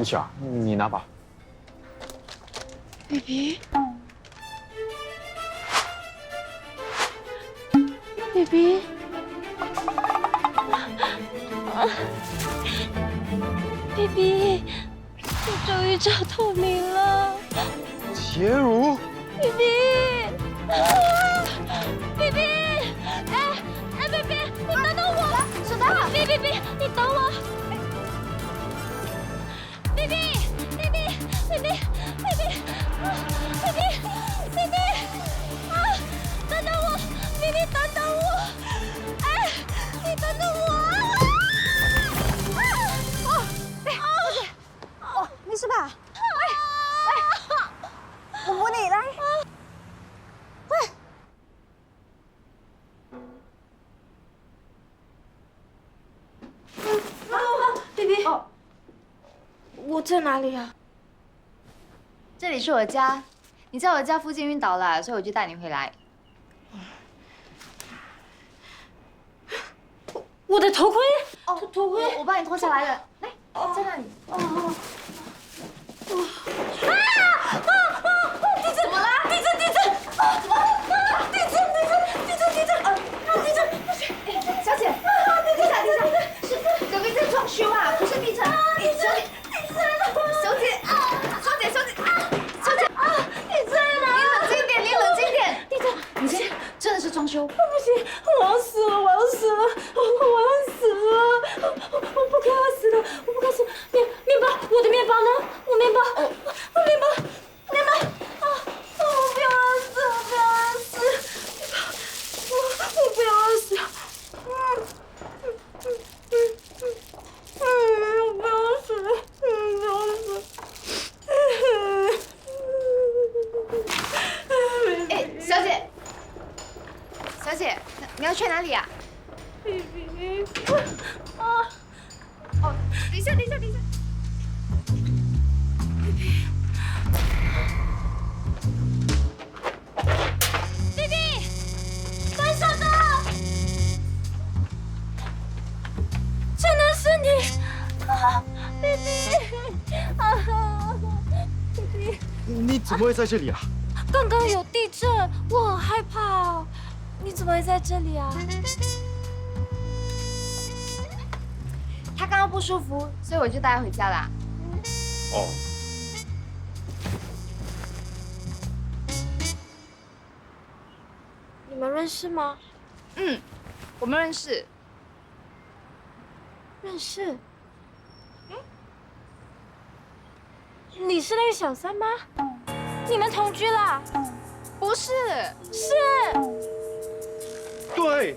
不起啊，你拿吧。baby， baby， baby， 你终于找到你了洁如， ，baby， baby， 哎，baby， 你等等我，什么 ？baby， 你等我。 baby， 啊，等等我 ，baby， 等等我，哎，你等等我哦，没事吧？我扶你来，快！ baby， 哦，我在哪里啊？这里是我家，你在我家附近晕倒了，所以我就带你回来。我的头盔，哦，头盔，我帮你脱下来了，来，在那里。哦。怎么啦？地震！怎么了？地震！地震！小姐，等一下，是隔壁在装修啊，不是地震。小姐，你冷静点。地震，你先，真的是装修。不行，我要死了！我要死了！我不该死的！面包，我的面包呢？我面包，面包啊！我不要死！我不要死！我不要死！哎，小姐，你要去哪里啊？哦，等一下。baby， 分手的，真的是你，baby， 你怎么会在这里啊？刚刚有地震，我很害怕。你怎么会在这里啊？他刚刚不舒服，所以我就带他回家啦。哦，你们认识吗？嗯，我们认识。认识。你是那个小三吗？你们同居啦？不是，是。对，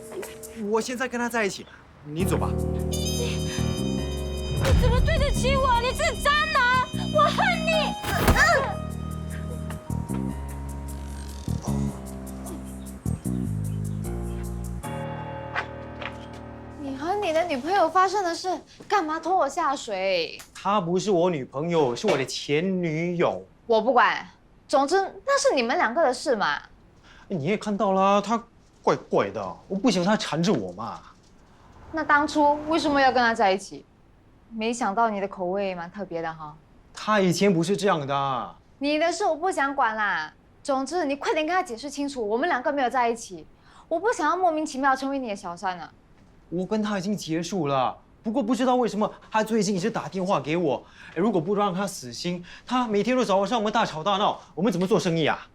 我现在跟他在一起，你走吧。你怎么对得起我？你这渣男！我恨你！你和你的女朋友发生的事，干嘛拖我下水？她不是我女朋友，是我的前女友。我不管，总之那是你们两个的事嘛。你也看到啦，她怪怪的，我不喜欢她缠着我嘛。那当初为什么要跟他在一起？没想到你的口味蛮特别的哈。她以前不是这样的。你的事我不想管啦。总之你快点跟他解释清楚，我们两个没有在一起。我不想要莫名其妙成为你的小三啊。我跟她已经结束了，不过不知道为什么她最近一直打电话给我。如果不让她死心，她每天都找我上门大吵大闹，我们怎么做生意啊？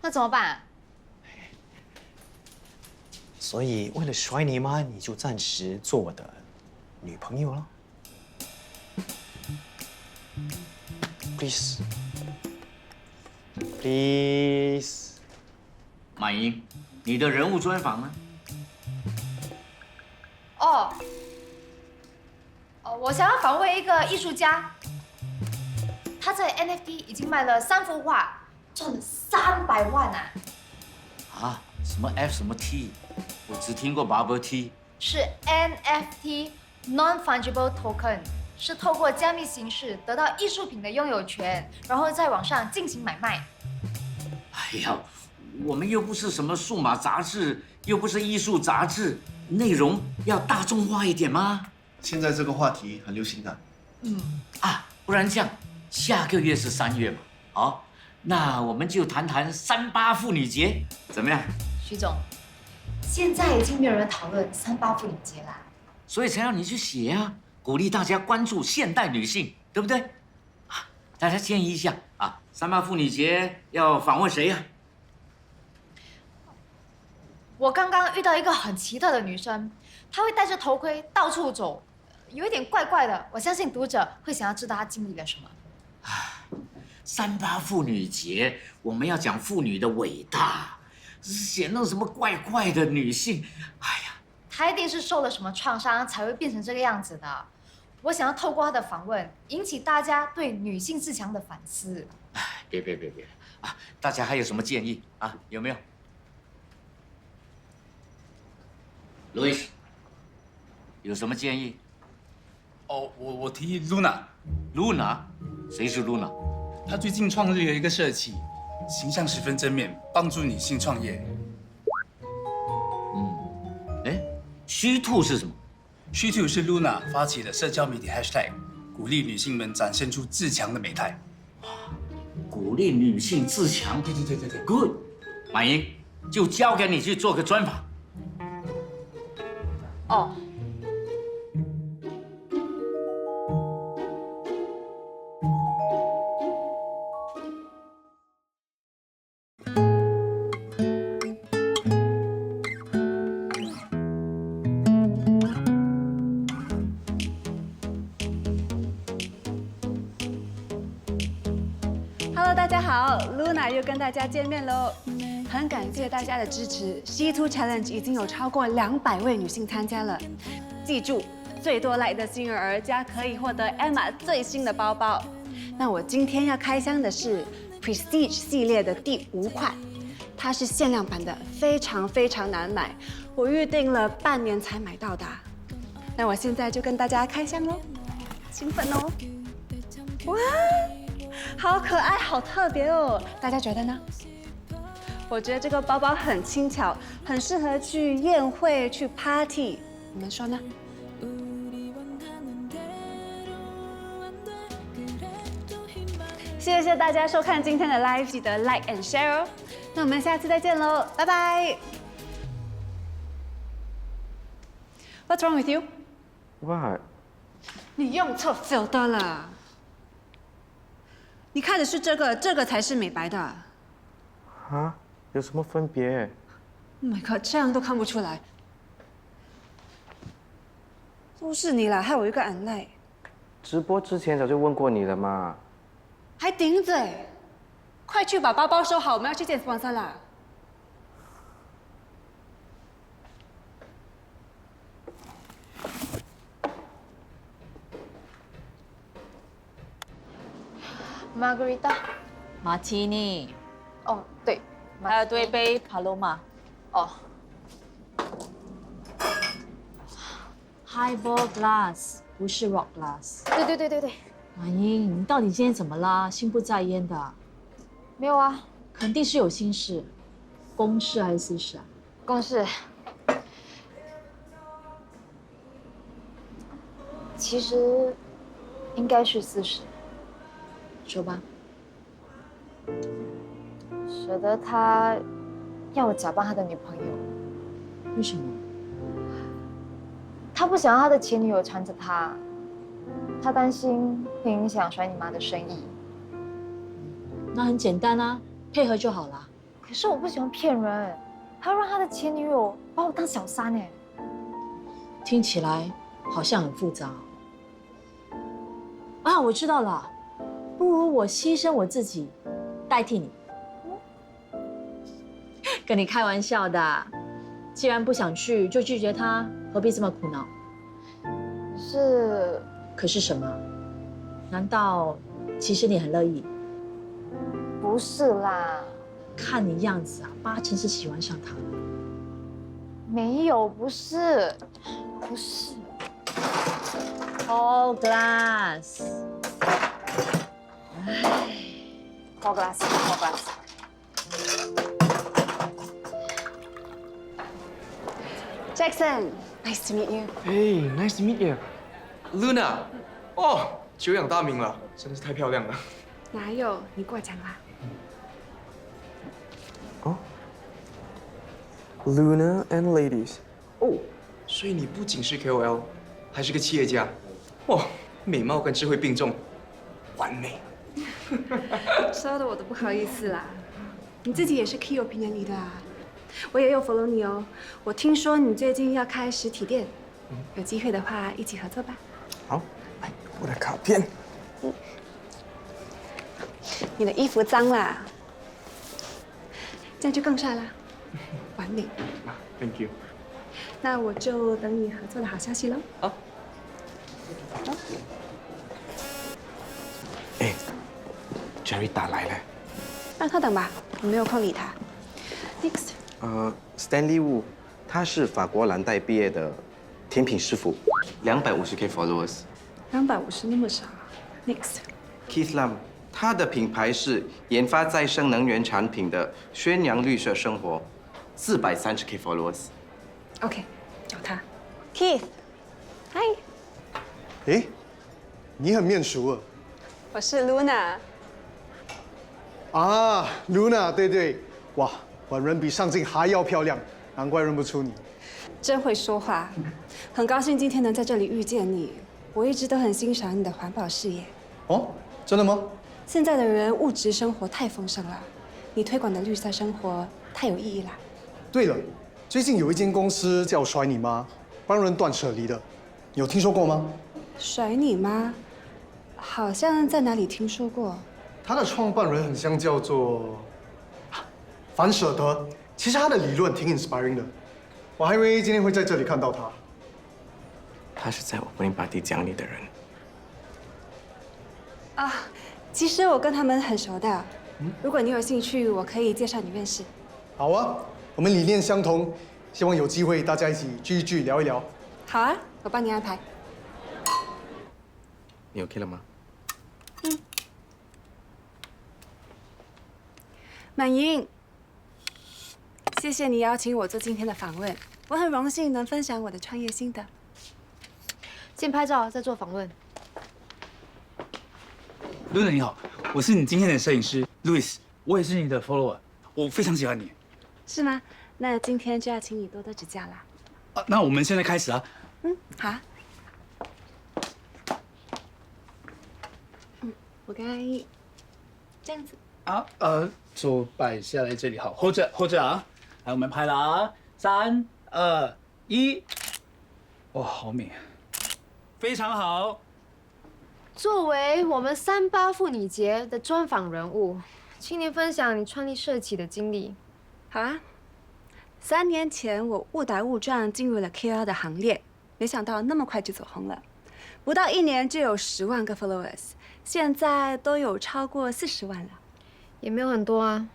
那怎么办啊？所以为了甩你嘛，你就暂时做我的女朋友了。Please， please。马英，你的人物专访呢？我想要访问一个艺术家，他在 NFT 已经卖了3幅画，赚了300万啊！啊，什么 F 什么 T， 我只听过 Bubble T。是 NFT Non-Fungible Token， 是透过加密形式得到艺术品的拥有权，然后在网上进行买卖。哎呀，我们又不是什么数码杂志，又不是艺术杂志，内容要大众化一点吗？现在这个话题很流行的。不然这样，下个月是3月嘛，好，那我们就谈谈38妇女节，怎么样？徐总，现在已经没有人讨论38妇女节啦。所以才让你去写啊，鼓励大家关注现代女性，对不对？啊，大家建议一下啊，38妇女节要访问谁呀？我刚刚遇到一个很奇特的女生，她会戴着头盔到处走，有一点怪怪的。我相信读者会想要知道她经历了什么。38妇女节，我们要讲妇女的伟大，写那什么怪怪的女性，哎呀，她一定是受了什么创伤才会变成这个样子的。我想要透过她的访问，引起大家对女性自强的反思。别啊！大家还有什么建议啊？有没有？路易斯，有什么建议哦，我提议 Luna， ？Luna， 谁是 Luna？ 她最近创立了一个社企，形象十分正面，帮助女性创业。哎，虚兔是什么？虚兔是 Luna 发起的社交媒体 hashtag， 鼓励女性们展现出自强的美态。鼓励女性自强。对，Good。马英，就交给你去做个专访。哦，Hello， 大家好，Luna 又跟大家见面喽。很感谢大家的支持，C2 Challenge 已经有超过200位女性参加了。记住，最多来的幸运儿家可以获得 Emma 最新的包包。那我今天要开箱的是 Prestige 系列的第5款，它是限量版的，非常难买，我预定了半年才买到的。那我现在就跟大家开箱喽，兴奋哦！哇，好可爱，好特别哦，大家觉得呢？我觉得这个包包很轻巧，很适合去宴会、去 party， 你们说呢？谢谢大家收看今天的 live， 记得 like and share 哦。那我们下次再见喽，拜拜。What's wrong with you？ What？ 你用错 filter 了。你看的是这个，这个才是美白的。啊？有什么分别 Oh my god， 这样都看不出来。都是你啦，害我一个眼泪。直播之前早就问过你了嘛。还顶嘴！快去把包包收好，我们要去见 sponsor 啦。Margarita。马提尼，哦，对，还有多一杯帕罗玛。哦， Highball glass 不是 rock glass。对，马英，你到底今天怎么啦？心不在焉的。没有啊，肯定是有心事，公事还是私事啊？公事。其实应该是私事。说吧。舍得他要我假扮他的女朋友，为什么？他不想让他的前女友缠着他，他担心会影响甩你妈的生意。那很简单啊，配合就好了。可是我不喜欢骗人，还要让他的前女友把我当小三哎。听起来好像很复杂。啊，我知道了，不如我牺牲我自己，代替你。跟你开玩笑的，既然不想去，就拒绝他，何必这么苦恼？可是什么？难道其实你很乐意？不是啦，看你样子啊，8成是喜欢上他了。没有，不是。All glass。All glass。Jackson，nice to meet you。Hey, nice to meet you. Luna，哦，久仰大名了，真的是太漂亮了。哪有？你过奖啦。哦，Luna and Ladies。哦，所以你不仅是 KOL， 还是个企业家。哇，美貌跟智慧并重，完美。说的我都不好意思啦。你自己也是 key opinion leader啊。我也有 follow 你哦。我听说你最近要开实体店，有机会的话一起合作吧。好，来我的卡片。你的衣服脏啦，这样就更帅啦，完美。Thank you。那我就等你合作的好消息喽。好。哎，Jerry 打来了。让他等吧，我没有空理他。Next。Stanley Wu， 他是法国蓝带毕业的甜品师傅，250K followers。250那么少。Next。Keith Lam， 他的品牌是研发再生能源产品的宣扬绿色生活，430K followers。OK， 有他。Keith， 嗨，哎，你很面熟啊。我是 Luna。啊，Luna， 对对，哇，本人比上镜还要漂亮，难怪认不出你。真会说话，很高兴今天能在这里遇见你。我一直都很欣赏你的环保事业。哦，真的吗？现在的人物质生活太丰盛了，你推广的绿色生活太有意义啦。对了，最近有一间公司叫甩你妈，帮人断舍离的，有听说过吗？甩你妈，好像在哪里听说过。他的创办人很像叫做樊舍德，其实他的理论挺 inspiring 的，我还以为今天会在这里看到他。他是在 opening party 讲你的人。啊，其实我跟他们很熟的。如果你有兴趣，我可以介绍你认识。好啊，我们理念相同，希望有机会大家一起聚一聚，聊一聊。好啊，我帮你安排。你 OK 了吗？满英，谢谢你邀请我做今天的访问，我很荣幸能分享我的创业心得。先拍照，再做访问。Luna 你好，我是你今天的摄影师 Louis， 我也是你的 follower， 我非常喜欢你。是吗？那今天就要请你多多指教啦。啊，那我们现在开始啊。好。我该这样子。啊，手摆下来这里好，hold着啊。来，我们拍了啊，3、2、1，哇，好美，非常好。作为我们38妇女节的专访人物，请你分享你创立社企的经历。好啊。3年前，我误打误撞进入了 KOL 的行列，没想到那么快就走红了，不到1年就有10万个 followers， 现在都有超过40万了。也没有很多啊。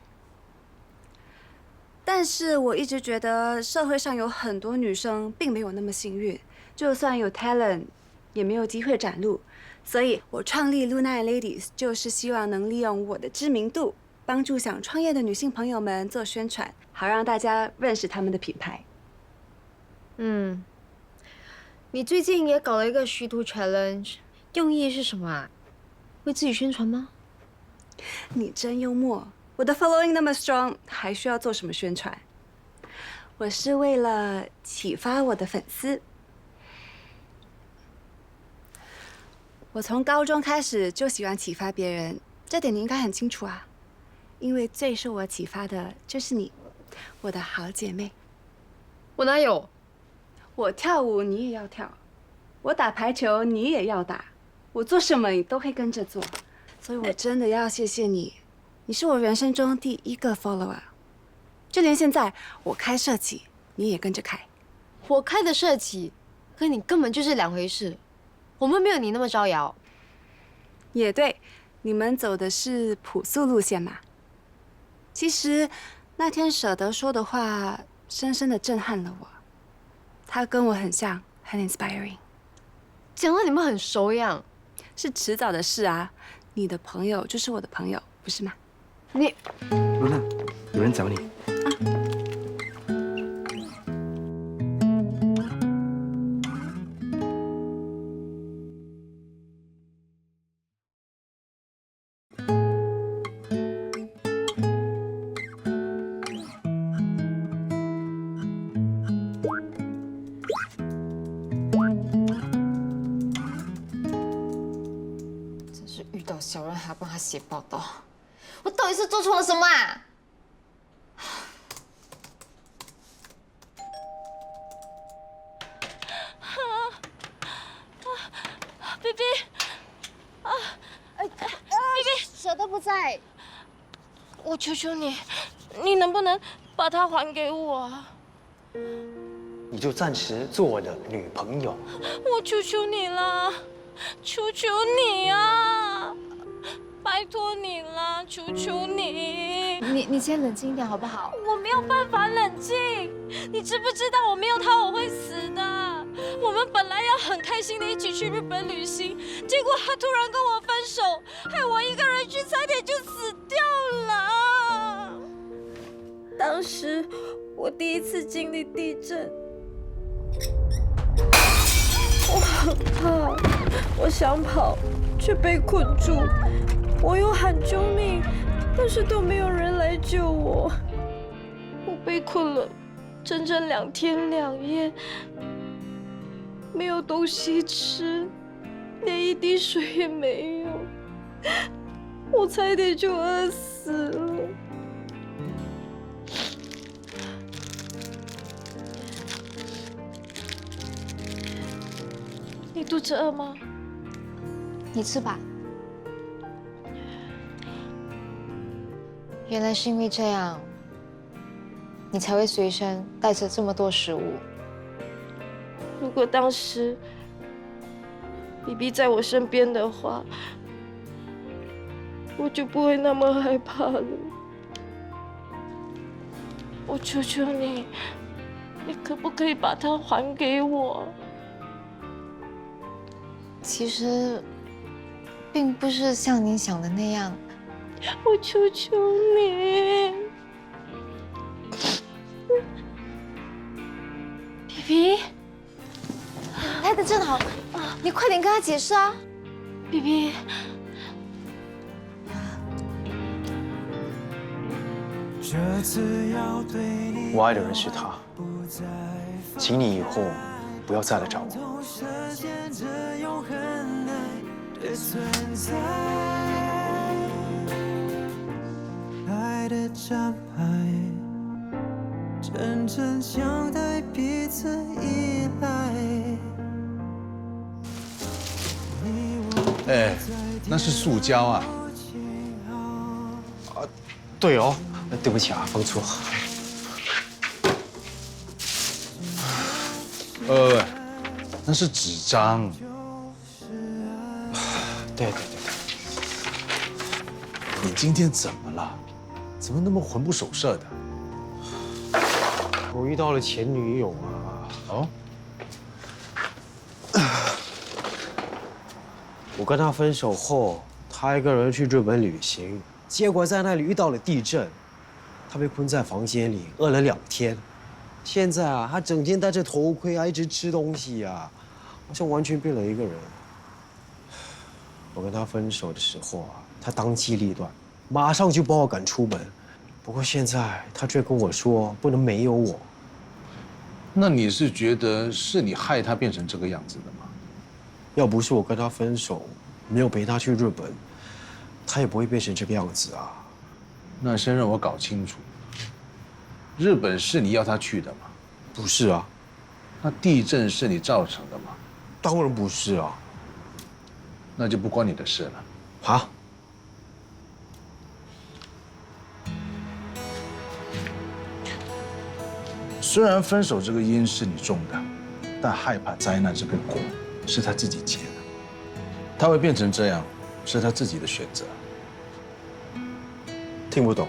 但是我一直觉得社会上有很多女生并没有那么幸运，就算有 talent， 也没有机会展露。所以我创立 Luna and Ladies， 就是希望能利用我的知名度，帮助想创业的女性朋友们做宣传，好让大家认识他们的品牌。你最近也搞了一个虚图 challenge， 用意是什么啊？为自己宣传吗？你真幽默！我的 following 那么 strong， 还需要做什么宣传？我是为了启发我的粉丝。我从高中开始就喜欢启发别人，这点你应该很清楚啊。因为最受我启发的就是你，我的好姐妹。我哪有？我跳舞你也要跳，我打排球你也要打，我做什么你都会跟着做。所以我真的要谢谢你，你是我人生中第一个 follower。就连现在我开社企，你也跟着开。我开的社企，跟你根本就是两回事。我们没有你那么招摇。也对，你们走的是朴素路线嘛。其实那天舍得说的话，深深的震撼了我。他跟我很像，很 inspiring。讲到你们很熟一样。是迟早的事啊。你的朋友就是我的朋友，不是吗？你Luna，有人找你。是遇到小人还要帮他写报道，我到底是做错了什么啊？BB，BB，舍得不在，我求求你，你能不能把它还给我啊？你就暂时做我的女朋友。我求求你了，求求你啊！拜托你了，求求你！你先冷静一点好不好？我没有办法冷静，你知不知道我没有他我会死的？我们本来要很开心的一起去日本旅行，结果他突然跟我分手，害我一个人去，差点就死掉了。当时我第一次经历地震，我很怕，我想跑，却被困住。我又喊救命，但是都没有人来救我。我被困了整整2天2夜，没有东西吃，连一滴水也没有，我差点就饿死了。你肚子饿吗？你吃吧。原来是因为这样，你才会随身带着这么多食物。如果当时BB在我身边的话，我就不会那么害怕了。我求求你，你可不可以把它还给我？其实，并不是像你想的那样。我求求你，BB，来的正好，你快点跟他解释啊 ，BB。我爱的人是他，请你以后不要再来找我。爱的站牌，真正相待，彼此依赖。哎，那是塑胶啊！对哦，对不起啊，放错。那是纸张。对。你今天怎么了？怎么那么魂不守舍的？我遇到了前女友啊。哦。我跟她分手后，她一个人去日本旅行，结果在那里遇到了地震，她被困在房间里，饿了2天。现在啊，她整天戴着头盔啊，一直吃东西啊，好像完全变了一个人。我跟她分手的时候啊，她当机立断，马上就把我赶出门。不过现在她却跟我说不能没有我。那你是觉得是你害她变成这个样子的吗？要不是我跟她分手，没有陪她去日本，她也不会变成这个样子啊。那先让我搞清楚，日本是你要她去的吗？不是啊。那地震是你造成的吗？当然不是啊。那就不关你的事了。啊？虽然分手这个因是你种的，但害怕灾难这个果是他自己结的。他会变成这样，是他自己的选择。听不懂。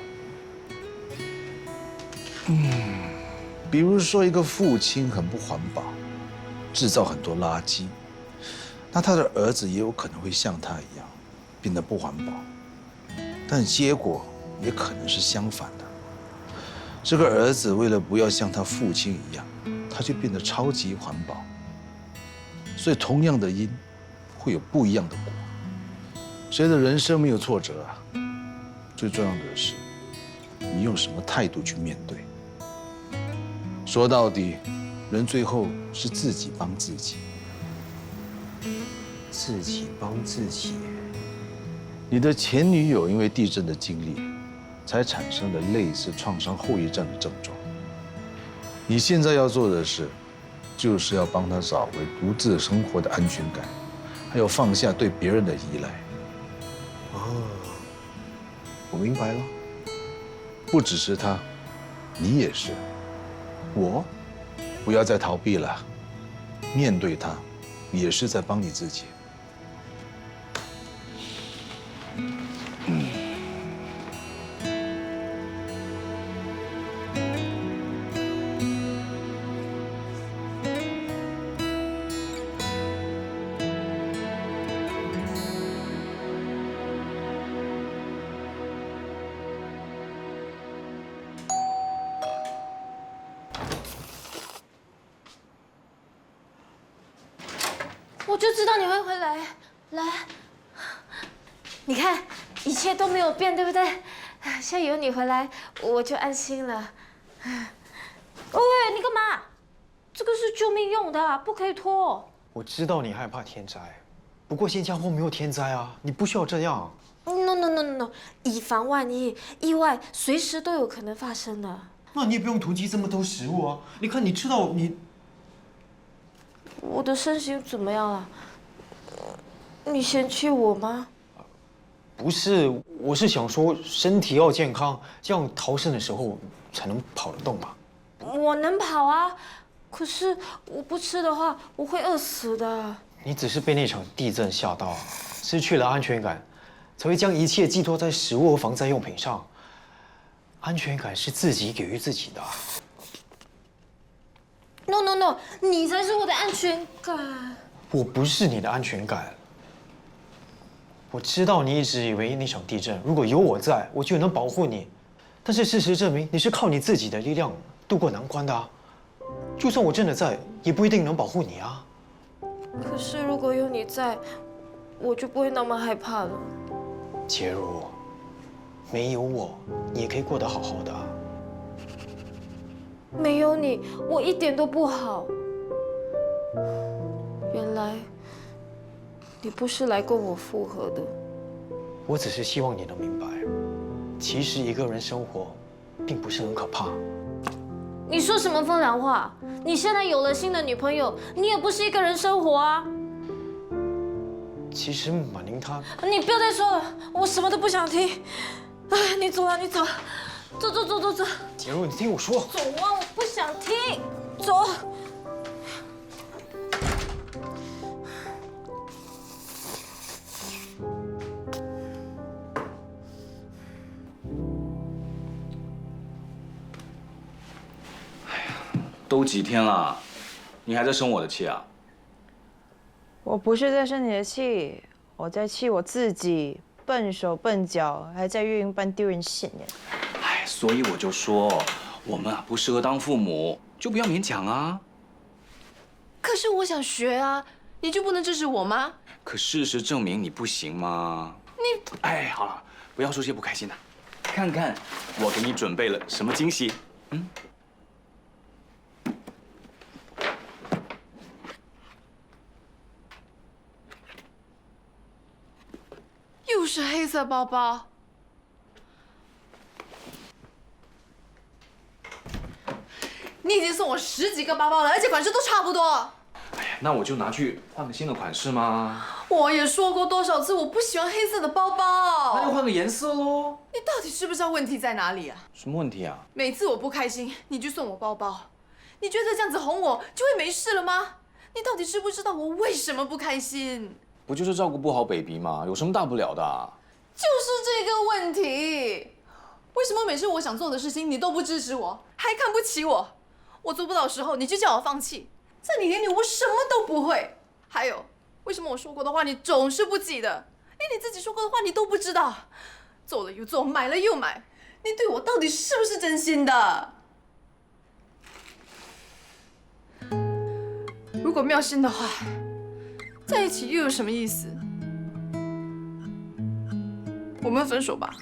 比如说一个父亲很不环保，制造很多垃圾，那他的儿子也有可能会像他一样，变得不环保，但结果也可能是相反的。这个儿子为了不要像他父亲一样，他就变得超级环保。所以同样的因，会有不一样的果。谁的人生没有挫折啊？最重要的是，你用什么态度去面对。说到底，人最后是自己帮自己。自己帮自己。你的前女友因为地震的经历，才产生了类似创伤后遗症的症状。你现在要做的事，就是要帮她找回独自生活的安全感，还有放下对别人的依赖。我明白了。不只是她，你也是。我不要再逃避了，面对她，也是在帮你自己。我就知道你会回来。来，你看，一切都没有变，对不对？现在有你回来，我就安心了。喂，你干嘛？这个是救命用的，不可以拖。我知道你害怕天灾，不过新加坡没有天灾啊，你不需要这样。No， 以防万一，意外随时都有可能发生的。那你也不用囤积这么多食物啊！你看，你吃到你。我的身形怎么样了？你嫌弃我吗？不是，我是想说身体要健康，这样逃生的时候才能跑得动嘛。我能跑啊，可是我不吃的话，我会饿死的。你只是被那场地震吓到，失去了安全感，才会将一切寄托在食物和防灾用品上。安全感是自己给予自己的。No， 你才是我的安全感。我不是你的安全感。我知道你一直以为那场地震如果有我在，我就能保护你，但是事实证明你是靠你自己的力量渡过难关的啊。就算我真的在，也不一定能保护你啊。可是如果有你在，我就不会那么害怕了。洁如，没有我，你也可以过得好好的啊。没有你，我一点都不好。原来你不是来跟我复合的。我只是希望你能明白，其实一个人生活，并不是很可怕。你说什么风凉话？你现在有了新的女朋友，你也不是一个人生活啊。其实马宁她……你不要再说了，我什么都不想听。哎，你走啊，你走。走。洁如，你听我说。走啊！我不想听。走。都几天了，你还在生我的气啊？我不是在生你的气，我在气我自己，笨手笨脚，还在月云班丢人现眼。哎，所以我就说，我们啊不适合当父母，就不要勉强啊。可是我想学啊，你就不能支持我吗？可事实证明你不行吗？你……哎，好了，不要说些不开心的，看看我给你准备了什么惊喜。嗯。又是黑色包包，你已经送我10几个包包了，而且款式都差不多。哎呀，那我就拿去换个新的款式嘛。我也说过多少次我不喜欢黑色的包包，那就换个颜色喽。你到底知不知道问题在哪里啊？什么问题啊？每次我不开心，你就送我包包，你觉得这样子哄我就会没事了吗？你到底知不知道我为什么不开心？不就是照顾不好 baby 吗？有什么大不了的啊？就是这个问题。为什么每次我想做的事情你都不支持我，还看不起我？我做不到的时候你就叫我放弃，在你眼里我什么都不会。还有，为什么我说过的话你总是不记得？连你自己说过的话你都不知道，做了又做，买了又买，你对我到底是不是真心的？如果没有心的话，在一起又有什么意思？我们分手吧。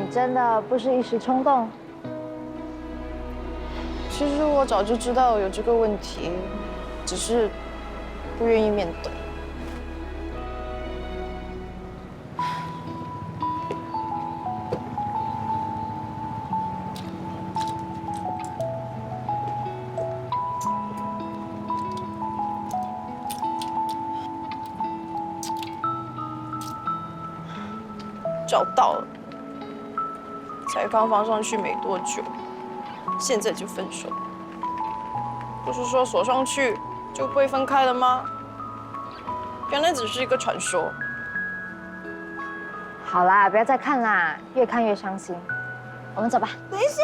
你真的不是一时冲动？其实我早就知道有这个问题，只是不愿意面对。找到了，才刚放上去没多久，现在就分手。不是说锁上去就不会分开了吗？原来只是一个传说。好啦，不要再看啦，越看越伤心。我们走吧。等一下，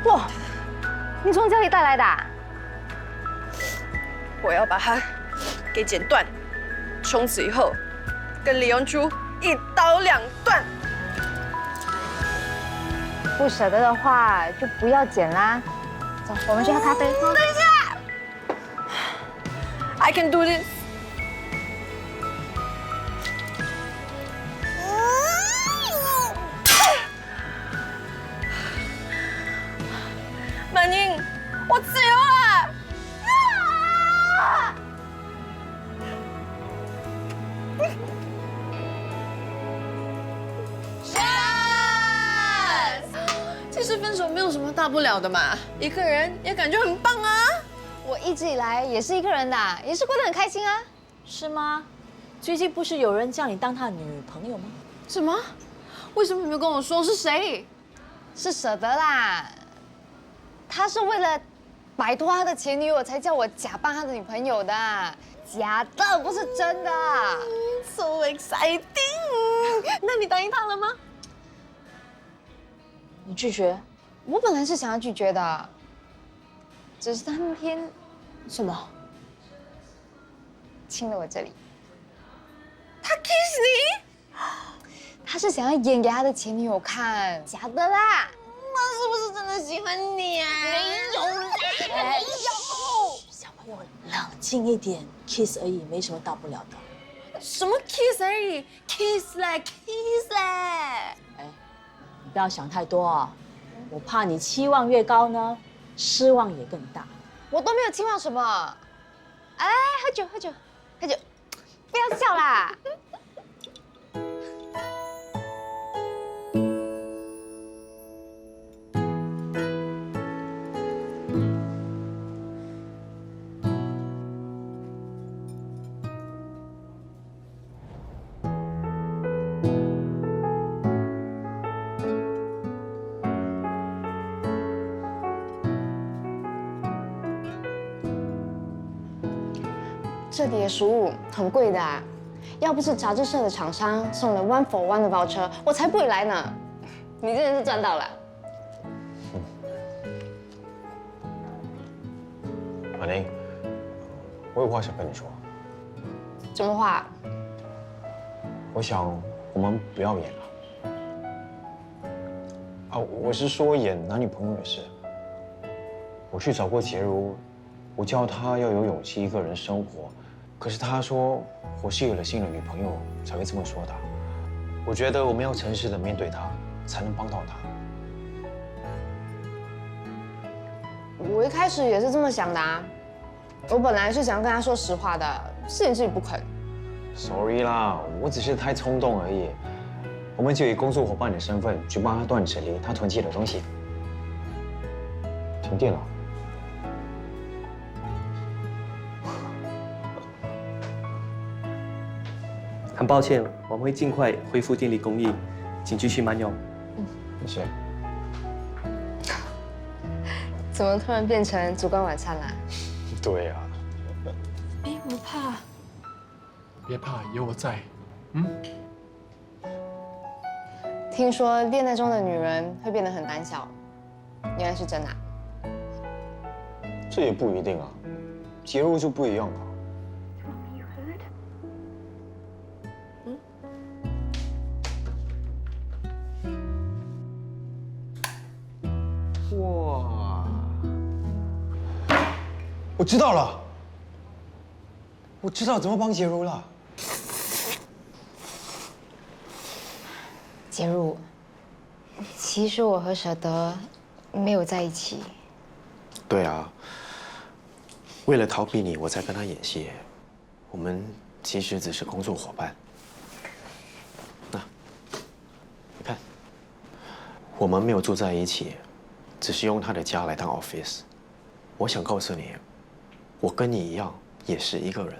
哇，你从家里带来的啊？我要把它给剪断，从此以后跟李永珠一刀两断。不舍得的话就不要剪啦。走，我们去喝咖啡。等一下 ，I can do this。满英，我自由了！其实分手没有什么大不了的嘛，一个人也感觉很棒啊。我一直以来也是一个人的，也是过得很开心啊。是吗？最近不是有人叫你当他的女朋友吗？什么？为什么没有跟我说是谁？是舍得啦，他是为了摆脱他的前女友才叫我假扮他的女朋友的，假的，不是真的。So exciting！ 那你答应他了吗？你拒绝？我本来是想要拒绝的，只是他那天什么？亲了我这里。他 kiss 你？他是想要演给他的前女友看，假的啦。那是不是真的喜欢你啊？没有，小朋友冷静一点 ，kiss 而已，没什么大不了的。什么 kiss 而已 ，kiss 嘞 kiss 嘞。哎，你不要想太多啊，我怕你期望越高呢，失望也更大。我都没有期望什么。哎，喝酒喝酒喝酒，不要笑啦。这里的食物很贵的啊，要不是杂志社的厂商送了 1 for 1的包车，我才不会来呢。你真的是赚到了。马宁，我有话想跟你说。什么话？我想我们不要演了。啊，我是说演男女朋友的事。我去找过洁如，我叫她要有勇气一个人生活，可是她说我是有了新的女朋友才会这么说的。我觉得我们要诚实的面对她，才能帮到她。我一开始也是这么想的啊，我本来是想跟她说实话的，是你自己不肯。Sorry 啦，我只是太冲动而已。我们就以工作伙伴的身份去帮她断舍离她囤积的东西。停电了。很抱歉，我们会尽快恢复电力供应，请继续慢用。谢谢。怎么突然变成烛光晚餐啦？对呀。哎，我怕。别怕，有我在。听说恋爱中的女人会变得很胆小，原来是真的啊。这也不一定啊，洁如就不一样了。哇！我知道了，我知道怎么帮洁如了。洁如，其实我和舍得没有在一起。对啊，为了逃避你，我才跟他演戏。我们其实只是工作伙伴。那，你看，我们没有住在一起，只是用他的家来当 office。我想告诉你，我跟你一样，也是一个人，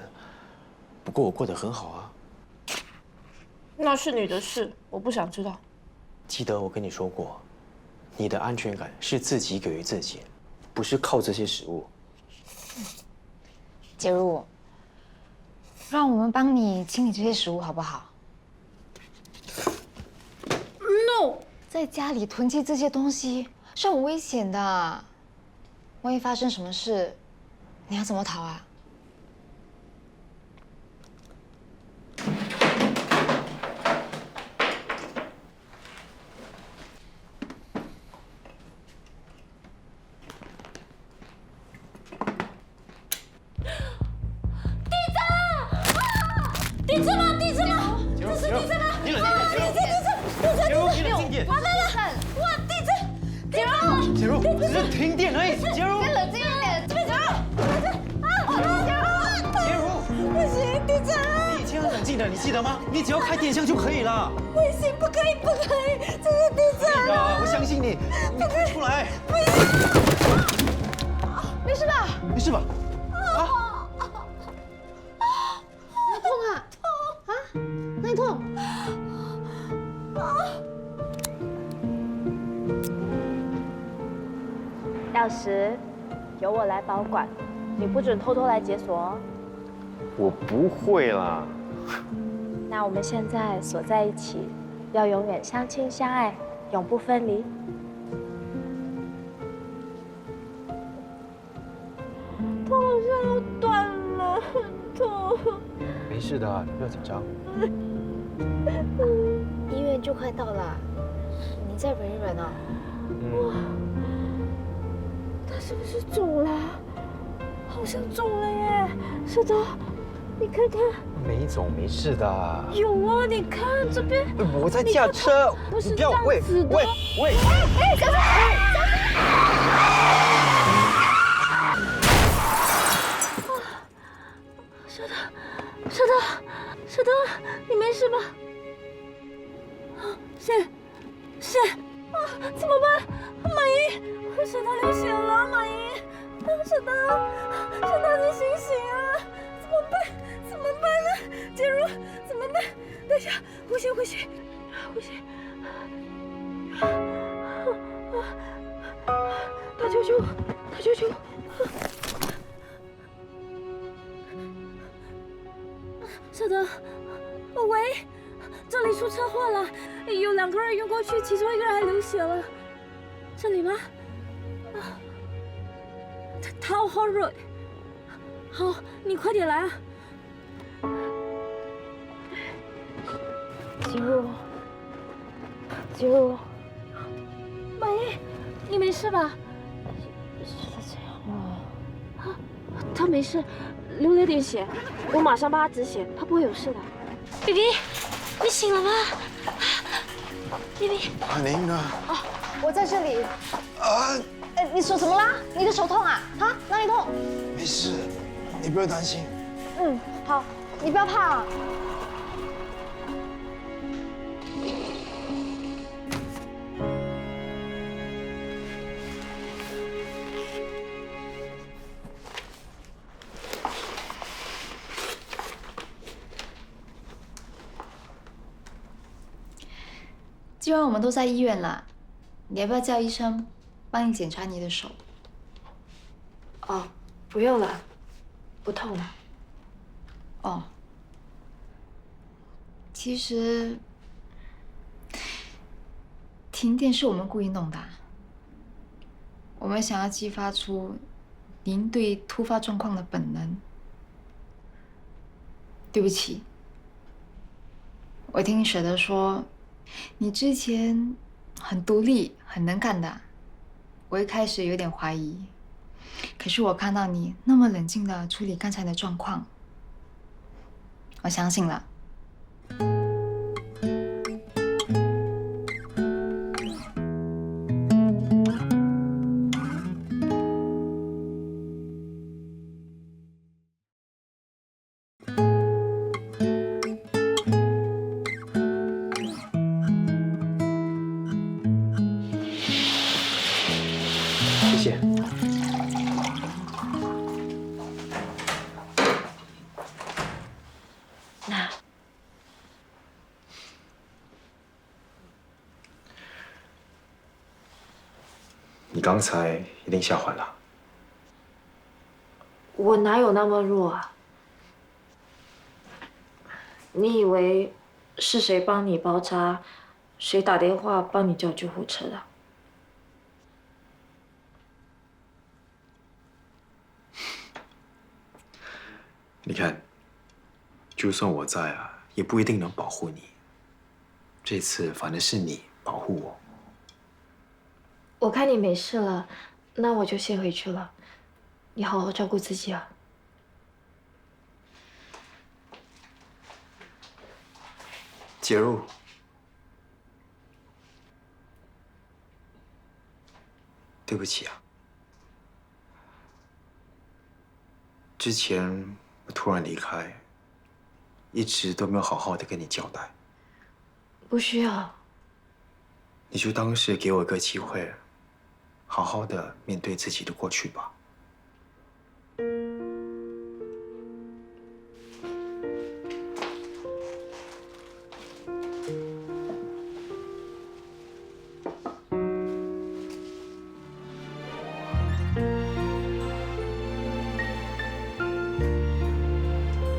不过我过得很好啊。那是你的事，我不想知道。记得我跟你说过，你的安全感是自己给予自己，不是靠这些食物。洁如，让我们帮你清理这些食物好不好 ？No， 在家里囤积这些东西是很危险的，万一发生什么事，你要怎么逃啊？地震吗？地震吗？这是地震吗？你冷静点，完蛋了！哇，地震！洁如，洁如，只是停电而已。洁如，先冷静一点。这边洁如，不行，地震了！你以前很冷静的，你记得吗？你只要开电箱就可以了。不行，不可以，不可以，这是地震了！我相信你，你快出来！不行，没事吧？没事吧？痛啊！啊？哪里痛？钥匙由我来保管，你不准偷偷来解锁哦。我不会啦。那我们现在锁在一起，要永远相亲相爱，永不分离。头好像要断了，很痛。没事的，你不要紧张。医院就快到了，你再忍一忍啊。哇，他是不是肿了？好像肿了耶！舍得，你看看。没肿，没事的。有啊，你看这边。我在驾车，不是你不要喂喂喂！哎，小心！舍得，你没事吧？血啊！怎么办？马姨，舍得流血了，马姨，舍得，你醒醒啊！怎么办呢？洁如，怎么办？等一下，呼吸。打救救！舍得，喂，这里出车祸了，有2个人晕过去，其中1个人还流血了。这里吗？啊，他好热。好，你快点来啊！洁如，马姨，你没事吧？是这样啊，他没事，流了点血，我马上帮他止血，他不会有事的。BB，你醒了吗？BB，您呢？哦，我在这里。你手怎么啦？你的手痛啊？啊，哪里痛？没事，你不要担心。好，你不要怕啊。既然我们都在医院了，你要不要叫医生帮你检查你的手？哦，不用了，不痛了。哦，其实停电是我们故意弄的，我们想要激发出您对突发状况的本能。对不起，我听舍得说，你之前很独立、很能干的，我一开始有点怀疑，可是我看到你那么冷静的处理刚才的状况，我相信了。谢谢。那你刚才一定吓坏了。我哪有那么弱啊？你以为是谁帮你包扎，谁打电话帮你叫救护车的？你看，就算我在啊，也不一定能保护你。这次反正是你保护我。我看你没事了，那我就先回去了。你好好照顾自己啊。介入。对不起啊，之前我突然离开，一直都没有好好的跟你交代。不需要。你就当是给我一个机会，好好的面对自己的过去吧。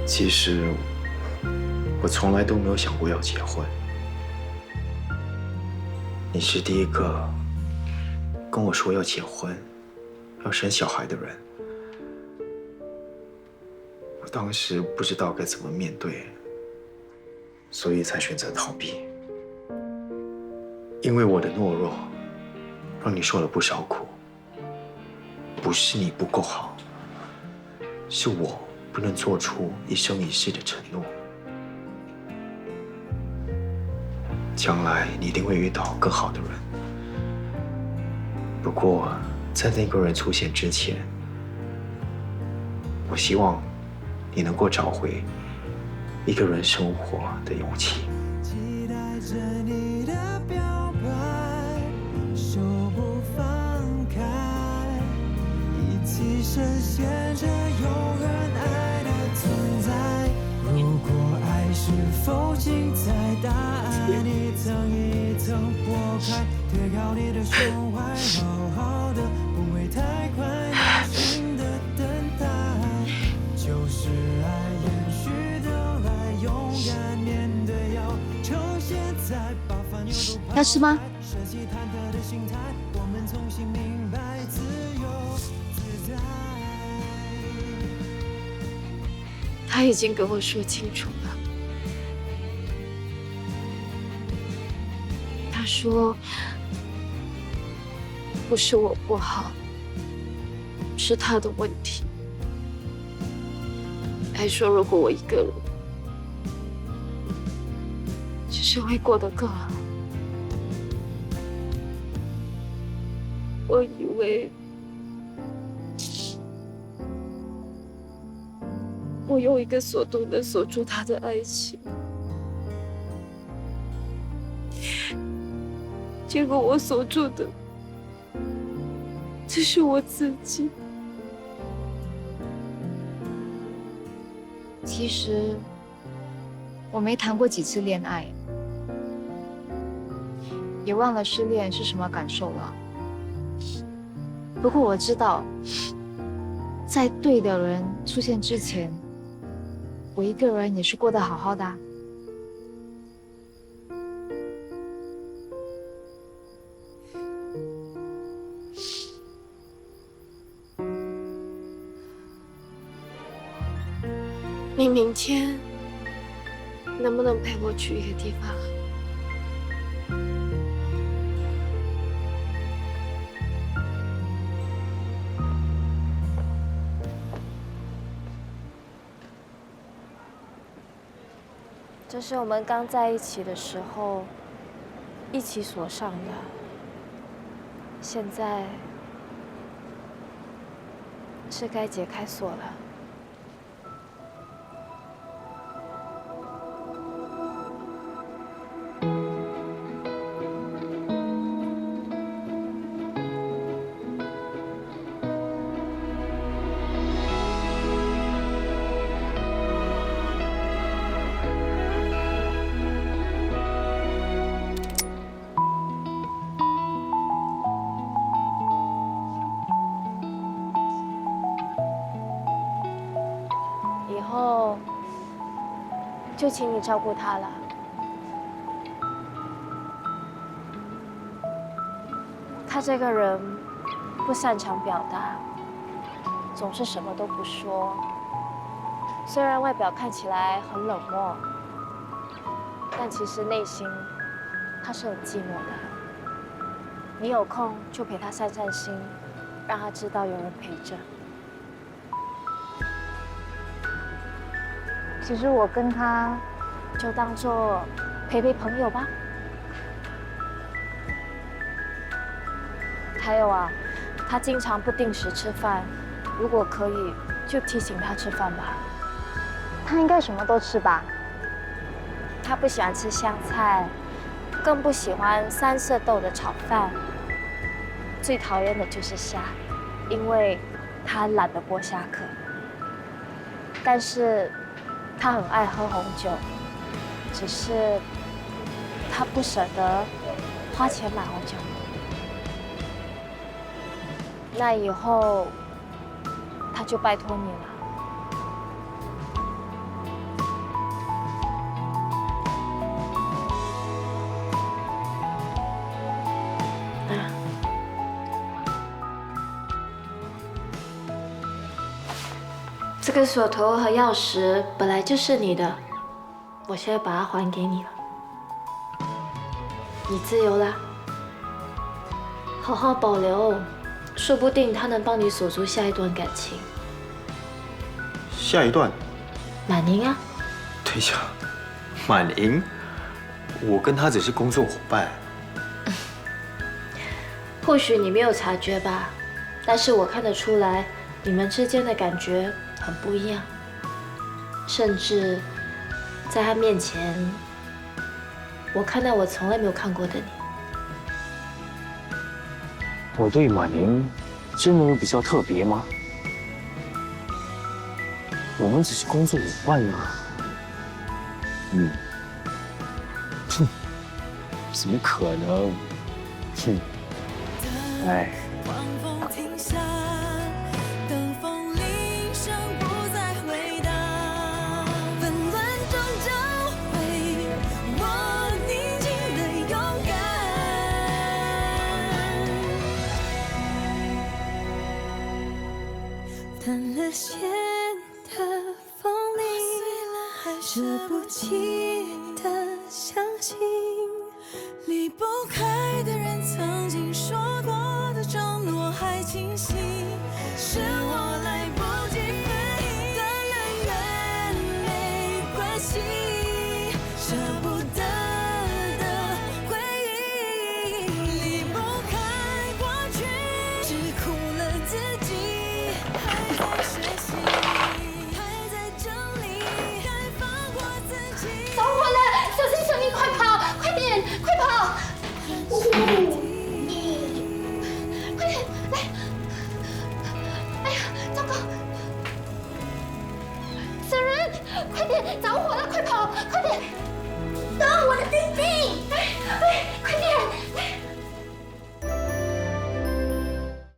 其实，我从来都没有想过要结婚。你是第一个跟我说要结婚、要生小孩的人。我当时不知道该怎么面对，所以才选择逃避。因为我的懦弱，让你受了不少苦。不是你不够好，是我不能做出一生一世的承诺。将来你一定会遇到更好的人，不过在那个人出现之前，我希望你能够找回一个人生活的勇气。期待着你的表白，手不放开，一起深陷着永远爱的存在。如果爱是否尽在答案，一层一层剥开，贴靠你的胸怀，好好的，不会太快，耐心的等待，就是爱延续的来，勇敢面对，要趁现在，把烦忧都抛开，要吃吗？舍弃忐忑的心态，我们重新明白自由自在。他已经跟我说清楚了。他说不是我不好，是他的问题。还说如果我一个人，其实会过得更好。我以为我用一个锁都能锁住他的爱情，结果我锁住的只是我自己。其实我没谈过几次恋爱，也忘了失恋是什么感受了。不过我知道，在对的人出现之前，我一个人也是过得好好的啊。你明天能不能陪我去一个地方？这是我们刚在一起的时候一起锁上的，现在是该解开锁了。以后就请你照顾他了。他这个人不擅长表达，总是什么都不说。虽然外表看起来很冷漠，但其实内心他是很寂寞的。你有空就陪他散散心，让他知道有人陪着。其实我跟他就当做陪陪朋友吧。还有啊，他经常不定时吃饭，如果可以，就提醒他吃饭吧。他应该什么都吃吧？他不喜欢吃香菜，更不喜欢三色豆的炒饭。最讨厌的就是虾，因为他懒得剥虾壳。但是他很爱喝红酒，只是他不舍得花钱买红酒。那以后他就拜托你了。这个锁头和钥匙本来就是你的，我现在把它还给你了，你自由啦。好好保留，说不定它能帮你锁住下一段感情。下一段，满宁啊，等一下，满盈，我跟他只是工作伙伴。或许你没有察觉吧，但是我看得出来，你们之间的感觉很不一样，甚至在他面前，我看到我从来没有看过的你。我对满宁真的有比较特别吗？我们只是工作伙伴啊。哼，怎么可能？哼，哎。断了线的风铃，舍不弃的相信，离不开的人曾经说过的承诺还清晰，是我来不及回应，断了缘没关系，舍不得的回忆，离不开过去，只苦了自己。着火了！小心小心，快跑！快点，快跑！快点来！哎呀，糟糕！死人！快点，着火了！快跑！